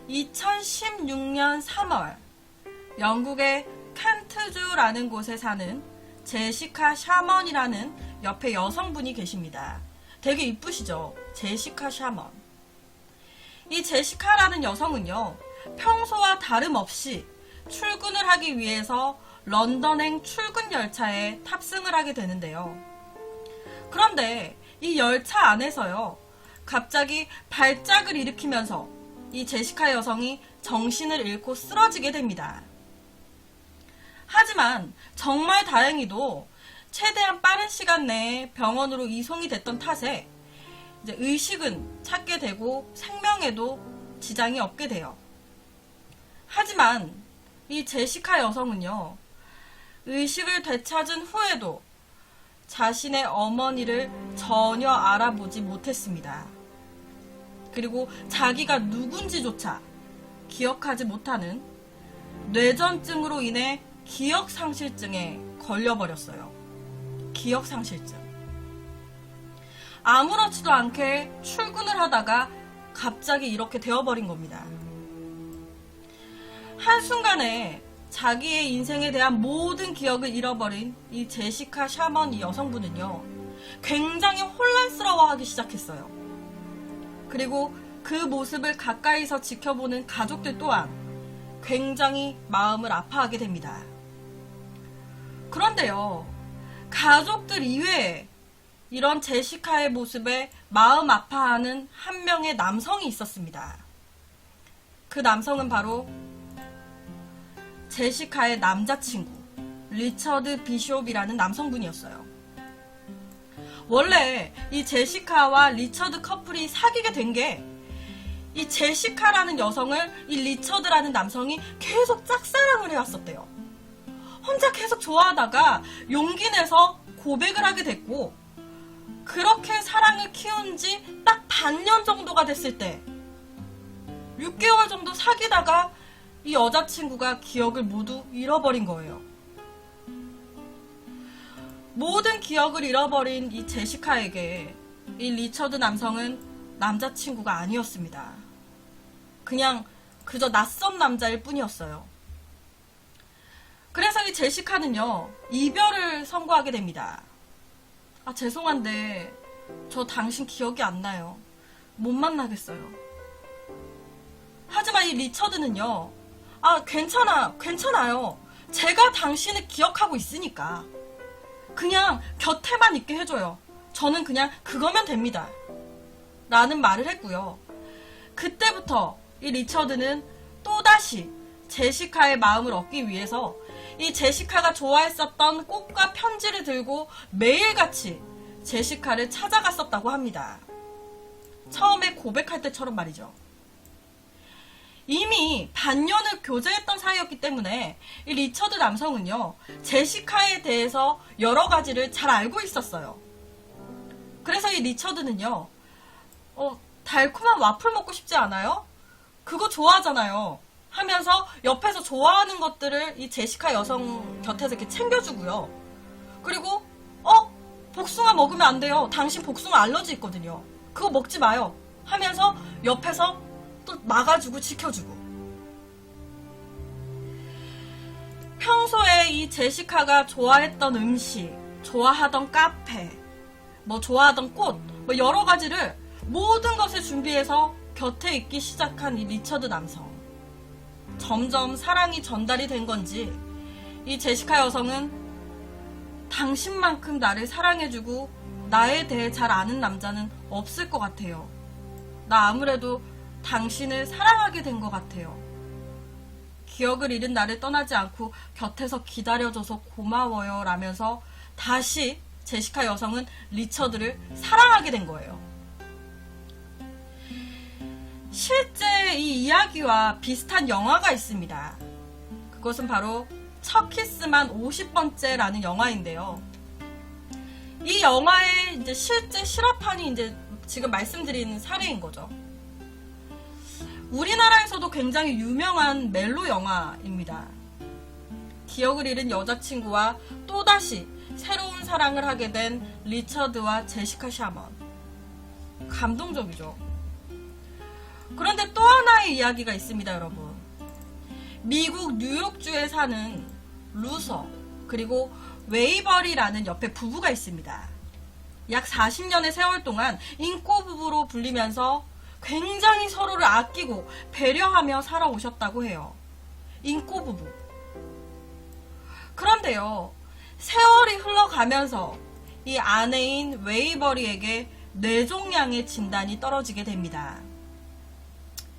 2016년 3월 영국의 켄트주라는 곳에 사는 제시카 샤먼이라는 옆에 여성분이 계십니다. 되게 이쁘시죠? 제시카 샤먼. 이 제시카라는 여성은요, 평소와 다름없이 출근을 하기 위해서 런던행 출근 열차에 탑승을 하게 되는데요. 그런데 이 열차 안에서요, 갑자기 발작을 일으키면서 이 제시카 여성이 정신을 잃고 쓰러지게 됩니다. 하지만 정말 다행히도 최대한 빠른 시간 내에 병원으로 이송이 됐던 탓에 이제 의식은 찾게 되고 생명에도 지장이 없게 돼요. 하지만 이 제시카 여성은요, 의식을 되찾은 후에도 자신의 어머니를 전혀 알아보지 못했습니다. 그리고 자기가 누군지조차 기억하지 못하는 뇌전증으로 인해 기억상실증에 걸려버렸어요. 기억상실증. 아무렇지도 않게 출근을 하다가 갑자기 이렇게 되어버린 겁니다. 한순간에 자기의 인생에 대한 모든 기억을 잃어버린 이 제시카 샤먼 이 여성분은요, 굉장히 혼란스러워하기 시작했어요. 그리고 그 모습을 가까이서 지켜보는 가족들 또한 굉장히 마음을 아파하게 됩니다. 그런데요, 가족들 이외에 이런 제시카의 모습에 마음 아파하는 한 명의 남성이 있었습니다. 그 남성은 바로 제시카의 남자친구 리처드 비숍이라는 남성분이었어요. 원래 이 제시카와 리처드 커플이 사귀게 된 게 이 제시카라는 여성을 이 리처드라는 남성이 계속 짝사랑을 해왔었대요. 혼자 계속 좋아하다가 용기 내서 고백을 하게 됐고, 그렇게 사랑을 키운 지 딱 반년 정도가 됐을 때 6개월 정도 사귀다가 이 여자친구가 기억을 모두 잃어버린 거예요. 모든 기억을 잃어버린 이 제시카에게 이 리처드 남성은 남자친구가 아니었습니다. 그냥 그저 낯선 남자일 뿐이었어요. 그래서 이 제시카는요, 이별을 선고하게 됩니다. 아, 죄송한데 저 당신 기억이 안 나요. 못 만나겠어요. 하지만 이 리처드는요, 아, 괜찮아요. 제가 당신을 기억하고 있으니까 그냥 곁에만 있게 해줘요. 저는 그냥 그거면 됩니다. 라는 말을 했고요. 그때부터 이 리처드는 또다시 제시카의 마음을 얻기 위해서 이 제시카가 좋아했었던 꽃과 편지를 들고 매일같이 제시카를 찾아갔었다고 합니다. 처음에 고백할 때처럼 말이죠. 이미 반년을 교제했던 사이였기 때문에 이 리처드 남성은요, 제시카에 대해서 여러 가지를 잘 알고 있었어요. 그래서 이 리처드는요, 달콤한 와플 먹고 싶지 않아요? 그거 좋아하잖아요. 하면서 옆에서 좋아하는 것들을 이 제시카 여성 곁에서 이렇게 챙겨주고요. 그리고 복숭아 먹으면 안 돼요. 당신 복숭아 알러지 있거든요. 그거 먹지 마요. 하면서 옆에서 또 막아주고 지켜주고. 평소에 이 제시카가 좋아했던 음식, 좋아하던 카페, 좋아하던 꽃, 여러 가지를 모든 것을 준비해서 곁에 있기 시작한 이 리처드 남성. 점점 사랑이 전달이 된 건지 이 제시카 여성은 당신만큼 나를 사랑해주고 나에 대해 잘 아는 남자는 없을 것 같아요. 나 아무래도 당신을 사랑하게 된 것 같아요. 기억을 잃은 나를 떠나지 않고 곁에서 기다려줘서 고마워요 라면서 다시 제시카 여성은 리처드를 사랑하게 된 거예요. 실제 이 이야기와 비슷한 영화가 있습니다. 그것은 바로 첫 키스만 50번째라는 영화인데요. 이 영화의 이제 실제 실화판이 이제 지금 말씀드린 사례인 거죠. 우리나라에서도 굉장히 유명한 멜로 영화입니다. 기억을 잃은 여자친구와 또다시 새로운 사랑을 하게 된 리처드와 제시카 샤먼. 감동적이죠. 그런데 또 하나의 이야기가 있습니다, 여러분. 미국 뉴욕주에 사는 루서 그리고 웨이버리라는 옆에 부부가 있습니다. 약 40년의 세월 동안 인꼬 부부로 불리면서 굉장히 서로를 아끼고 배려하며 살아오셨다고 해요. 인꼬 부부. 그런데요, 세월이 흘러가면서 이 아내인 웨이버리에게 뇌종양의 진단이 떨어지게 됩니다.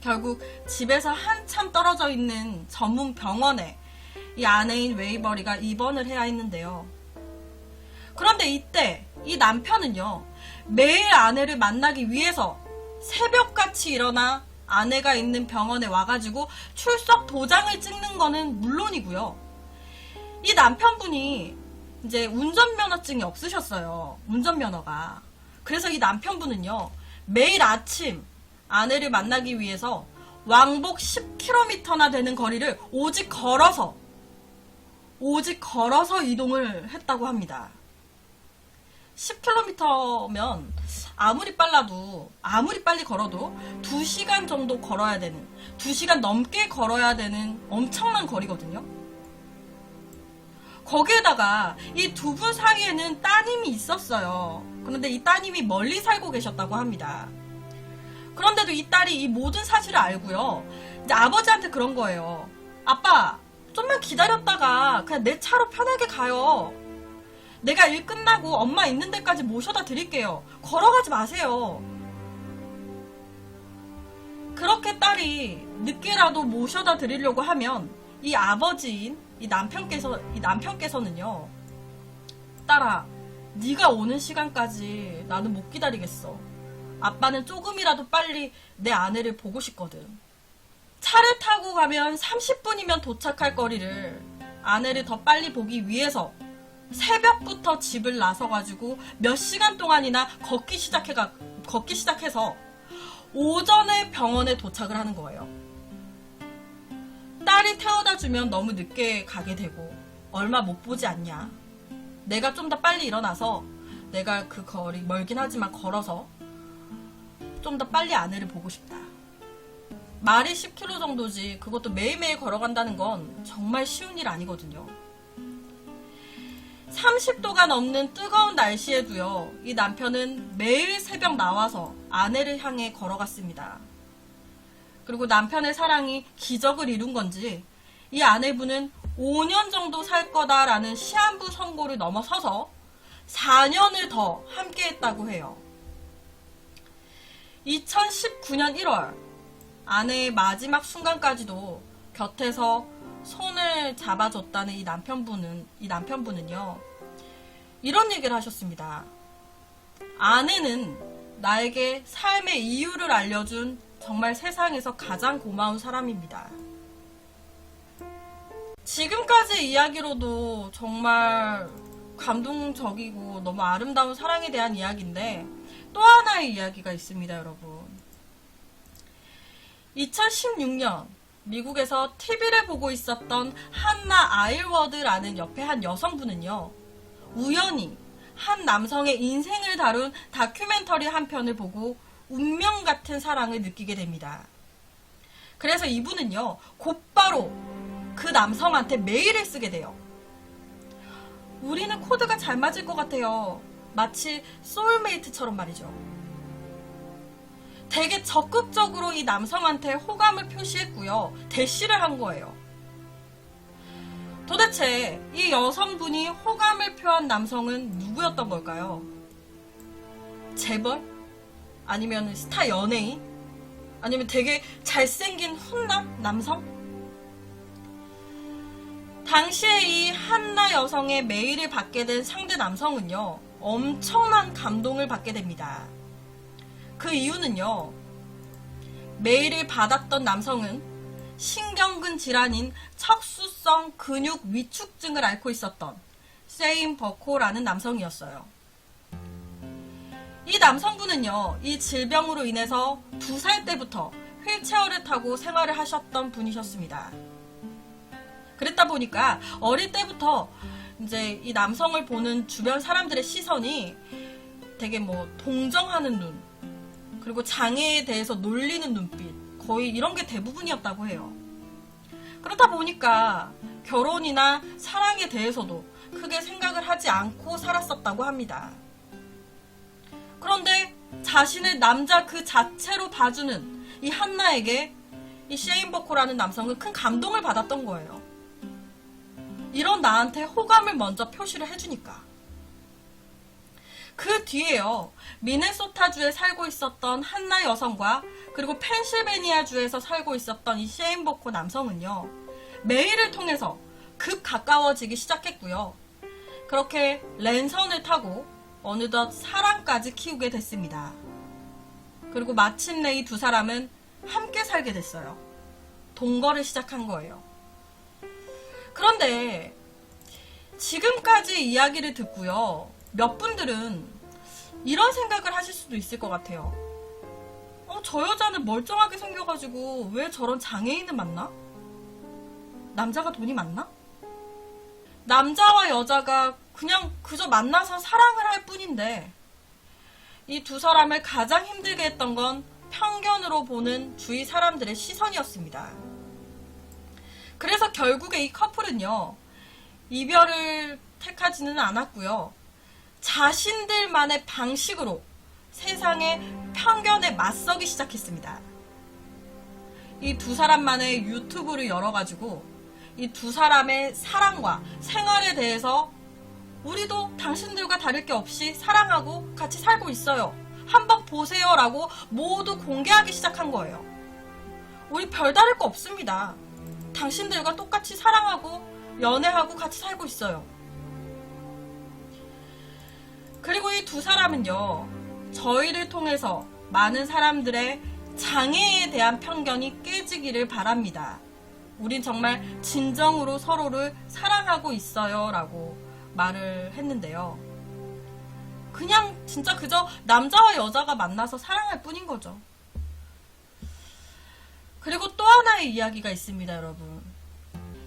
결국 집에서 한참 떨어져 있는 전문 병원에 이 아내인 웨이버리가 입원을 해야 했는데요. 그런데 이때 이 남편은요, 매일 아내를 만나기 위해서 새벽같이 일어나 아내가 있는 병원에 와가지고 출석 도장을 찍는 거는 물론이고요. 이 남편분이 이제 운전면허증이 없으셨어요. 운전면허가. 그래서 이 남편분은요, 매일 아침 아내를 만나기 위해서 왕복 10km나 되는 거리를 오직 걸어서 이동을 했다고 합니다. 10km면 아무리 빨리 걸어도 2시간 정도 걸어야 되는, 2시간 넘게 걸어야 되는 엄청난 거리거든요. 거기에다가 이 두 분 사이에는 따님이 있었어요. 그런데 이 따님이 멀리 살고 계셨다고 합니다. 그런데도 이 딸이 이 모든 사실을 알고요, 이제 아버지한테 그런 거예요. 아빠, 좀만 기다렸다가 그냥 내 차로 편하게 가요. 내가 일 끝나고 엄마 있는 데까지 모셔다 드릴게요. 걸어가지 마세요. 그렇게 딸이 늦게라도 모셔다 드리려고 하면 이 아버지인 이 남편께서는요, 딸아, 네가 오는 시간까지 나는 못 기다리겠어. 아빠는 조금이라도 빨리 내 아내를 보고 싶거든. 차를 타고 가면 30분이면 도착할 거리를 아내를 더 빨리 보기 위해서 새벽부터 집을 나서가지고 몇 시간 동안이나 걷기 시작해서 오전에 병원에 도착을 하는 거예요. 딸이 태워다 주면 너무 늦게 가게 되고 얼마 못 보지 않냐. 내가 좀 더 빨리 일어나서 내가 그 거리 멀긴 하지만 걸어서 좀 더 빨리 아내를 보고 싶다. 말이 10km 정도지 그것도 매일매일 걸어간다는 건 정말 쉬운 일 아니거든요. 30도가 넘는 뜨거운 날씨에도요, 이 남편은 매일 새벽 나와서 아내를 향해 걸어갔습니다. 그리고 남편의 사랑이 기적을 이룬 건지 이 아내분은 5년 정도 살 거다라는 시한부 선고를 넘어서서 4년을 더 함께했다고 해요. 2019년 1월 아내의 마지막 순간까지도 곁에서 손을 잡아줬다는 이 남편분은요, 이런 얘기를 하셨습니다. 아내는 나에게 삶의 이유를 알려준 정말 세상에서 가장 고마운 사람입니다. 지금까지 이야기로도 정말 감동적이고 너무 아름다운 사랑에 대한 이야기인데 또 하나의 이야기가 있습니다, 여러분. 2016년 미국에서 TV를 보고 있었던 한나 아일워드라는 옆에 한 여성분은요, 우연히 한 남성의 인생을 다룬 다큐멘터리 한 편을 보고 운명 같은 사랑을 느끼게 됩니다. 그래서 이분은요, 곧바로 그 남성한테 메일을 쓰게 돼요. 우리는 코드가 잘 맞을 것 같아요. 마치 소울메이트처럼 말이죠. 되게 적극적으로 이 남성한테 호감을 표시했고요, 대시를 한 거예요. 도대체 이 여성분이 호감을 표한 남성은 누구였던 걸까요? 재벌? 아니면 스타 연예인? 아니면 되게 잘생긴 훈남 남성? 당시에 이 한나 여성의 메일을 받게 된 상대 남성은요, 엄청난 감동을 받게 됩니다. 그 이유는요, 메일을 받았던 남성은 신경근 질환인 척수성 근육 위축증을 앓고 있었던 세인 버코라는 남성이었어요. 이 남성분은요, 이 질병으로 인해서 2살 때부터 휠체어를 타고 생활을 하셨던 분이셨습니다. 그랬다 보니까 어릴 때부터 이제 이 남성을 보는 주변 사람들의 시선이 되게 동정하는 눈, 그리고 장애에 대해서 놀리는 눈빛, 거의 이런 게 대부분이었다고 해요. 그렇다 보니까 결혼이나 사랑에 대해서도 크게 생각을 하지 않고 살았었다고 합니다. 그런데 자신의 남자 그 자체로 봐주는 이 한나에게 이 셰인 버코라는 남성은 큰 감동을 받았던 거예요. 이런 나한테 호감을 먼저 표시를 해주니까. 그 뒤에요, 미네소타주에 살고 있었던 한나 여성과 그리고 펜실베니아주에서 살고 있었던 이 셰인 버코 남성은요, 메일을 통해서 급 가까워지기 시작했고요. 그렇게 랜선을 타고 어느덧 사랑까지 키우게 됐습니다. 그리고 마침내 이 두 사람은 함께 살게 됐어요. 동거를 시작한 거예요. 그런데 지금까지 이야기를 듣고요, 몇 분들은 이런 생각을 하실 수도 있을 것 같아요. 저 여자는 멀쩡하게 생겨가지고 왜 저런 장애인을 만나? 남자가 돈이 많나? 남자와 여자가 그냥 그저 만나서 사랑을 할 뿐인데, 이 두 사람을 가장 힘들게 했던 건 편견으로 보는 주위 사람들의 시선이었습니다. 그래서 결국에 이 커플은요, 이별을 택하지는 않았고요, 자신들만의 방식으로 세상의 편견에 맞서기 시작했습니다. 이 두 사람만의 유튜브를 열어가지고 이 두 사람의 사랑과 생활에 대해서 우리도 당신들과 다를 게 없이 사랑하고 같이 살고 있어요, 한번 보세요 라고 모두 공개하기 시작한 거예요. 우리 별다를 거 없습니다. 당신들과 똑같이 사랑하고 연애하고 같이 살고 있어요. 그리고 이 두 사람은요, 저희를 통해서 많은 사람들의 장애에 대한 편견이 깨지기를 바랍니다. 우린 정말 진정으로 서로를 사랑하고 있어요 라고 말을 했는데요. 그냥 진짜 그저 남자와 여자가 만나서 사랑할 뿐인 거죠. 그리고 또 하나의 이야기가 있습니다, 여러분.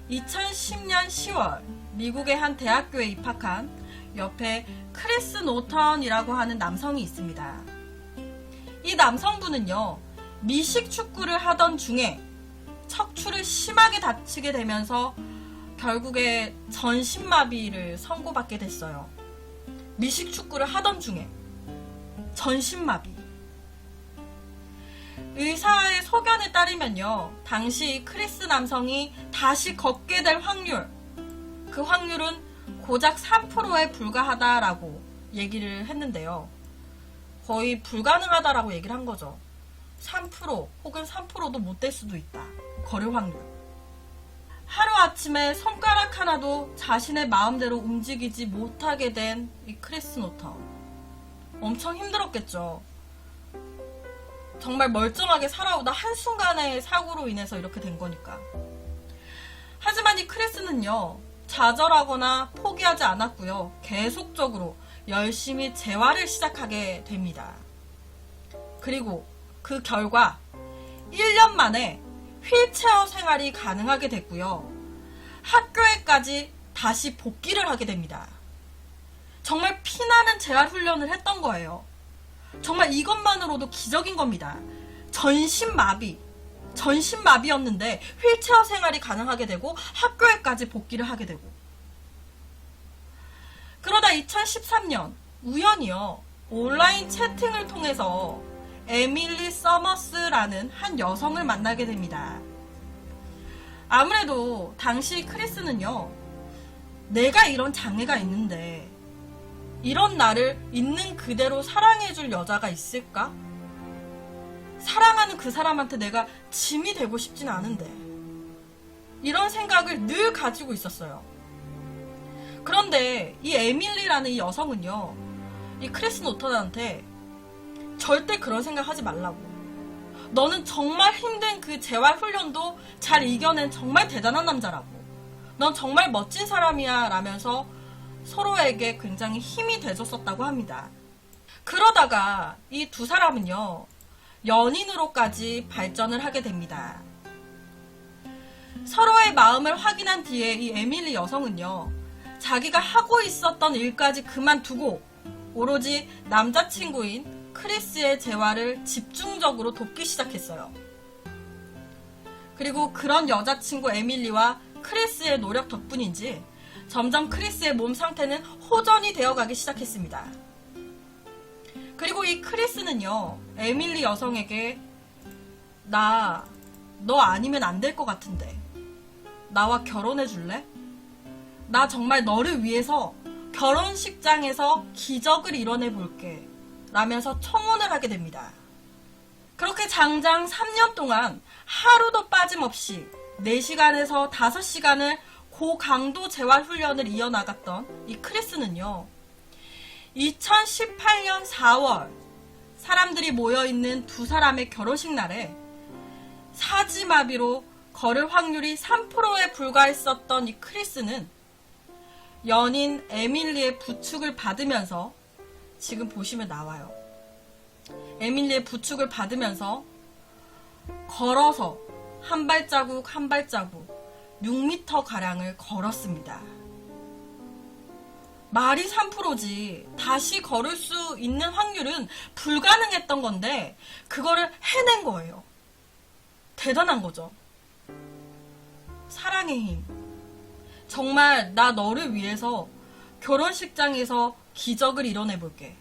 2010년 10월 미국의 한 대학교에 입학한 옆에 크리스 노턴이라고 하는 남성이 있습니다. 이 남성분은요, 미식 축구를 하던 중에 척추를 심하게 다치게 되면서 결국에 전신마비를 선고받게 됐어요. 미식 축구를 하던 중에 전신마비. 의사의 소견에 따르면요, 당시 크리스 남성이 다시 걷게 될 확률, 그 확률은 고작 3%에 불과하다라고 얘기를 했는데요. 거의 불가능하다라고 얘기를 한 거죠. 3% 혹은 3%도 못 될 수도 있다. 걸을 확률. 하루아침에 손가락 하나도 자신의 마음대로 움직이지 못하게 된 이 크리스 노턴. 엄청 힘들었겠죠. 정말 멀쩡하게 살아오다 한순간의 사고로 인해서 이렇게 된 거니까. 하지만 이 크리스는요, 좌절하거나 포기하지 않았고요, 계속적으로 열심히 재활을 시작하게 됩니다. 그리고 그 결과 1년 만에 휠체어 생활이 가능하게 됐고요, 학교에까지 다시 복귀를 하게 됩니다. 정말 피나는 재활훈련을 했던 거예요. 정말 이것만으로도 기적인 겁니다. 전신마비였는데 휠체어 생활이 가능하게 되고 학교에까지 복귀를 하게 되고. 그러다 2013년 우연히요, 온라인 채팅을 통해서 에밀리 서머스라는 한 여성을 만나게 됩니다. 아무래도 당시 크리스는요, 내가 이런 장애가 있는데 이런 나를 있는 그대로 사랑해줄 여자가 있을까? 사랑하는 그 사람한테 내가 짐이 되고 싶진 않은데, 이런 생각을 늘 가지고 있었어요. 그런데 이 에밀리라는 이 여성은요, 이 크리스 노턴한테 절대 그런 생각 하지 말라고, 너는 정말 힘든 그 재활훈련도 잘 이겨낸 정말 대단한 남자라고, 넌 정말 멋진 사람이야 라면서 서로에게 굉장히 힘이 돼줬었다고 합니다. 그러다가 이 두 사람은요, 연인으로까지 발전을 하게 됩니다. 서로의 마음을 확인한 뒤에 이 에밀리 여성은요, 자기가 하고 있었던 일까지 그만두고 오로지 남자친구인 크리스의 재활을 집중적으로 돕기 시작했어요. 그리고 그런 여자친구 에밀리와 크리스의 노력 덕분인지 점점 크리스의 몸 상태는 호전이 되어가기 시작했습니다. 그리고 이 크리스는요, 에밀리 여성에게 너 아니면 안 될 것 같은데 나와 결혼해 줄래? 나 정말 너를 위해서 결혼식장에서 기적을 이뤄내 볼게 라면서 청혼을 하게 됩니다. 그렇게 장장 3년 동안 하루도 빠짐없이 4시간에서 5시간을 고강도 재활훈련을 이어나갔던 이 크리스는요, 2018년 4월 사람들이 모여있는 두 사람의 결혼식 날에 사지마비로 걸을 확률이 3%에 불과했었던 이 크리스는 연인 에밀리의 부축을 받으면서, 지금 보시면 나와요, 에밀리의 부축을 받으면서 걸어서 한 발자국 한 발자국 6m 가량을 걸었습니다. 말이 3%지 다시 걸을 수 있는 확률은 불가능했던 건데 그거를 해낸 거예요. 대단한 거죠. 사랑의 힘. 정말 나 너를 위해서 결혼식장에서 기적을 이뤄내볼게.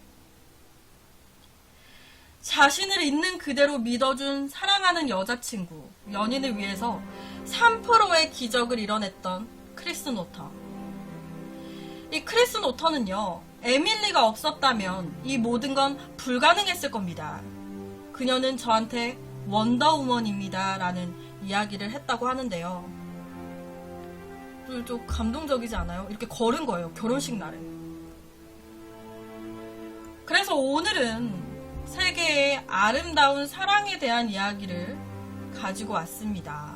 자신을 있는 그대로 믿어준 사랑하는 여자친구, 연인을 위해서 3%의 기적을 이뤄냈던 크리스 노터. 이 크리스 노터는요, 에밀리가 없었다면 이 모든 건 불가능했을 겁니다. 그녀는 저한테 원더우먼입니다 라는 이야기를 했다고 하는데요. 좀 감동적이지 않아요? 이렇게 걸은 거예요, 결혼식 날에. 그래서 오늘은 세계의 아름다운 사랑에 대한 이야기를 가지고 왔습니다.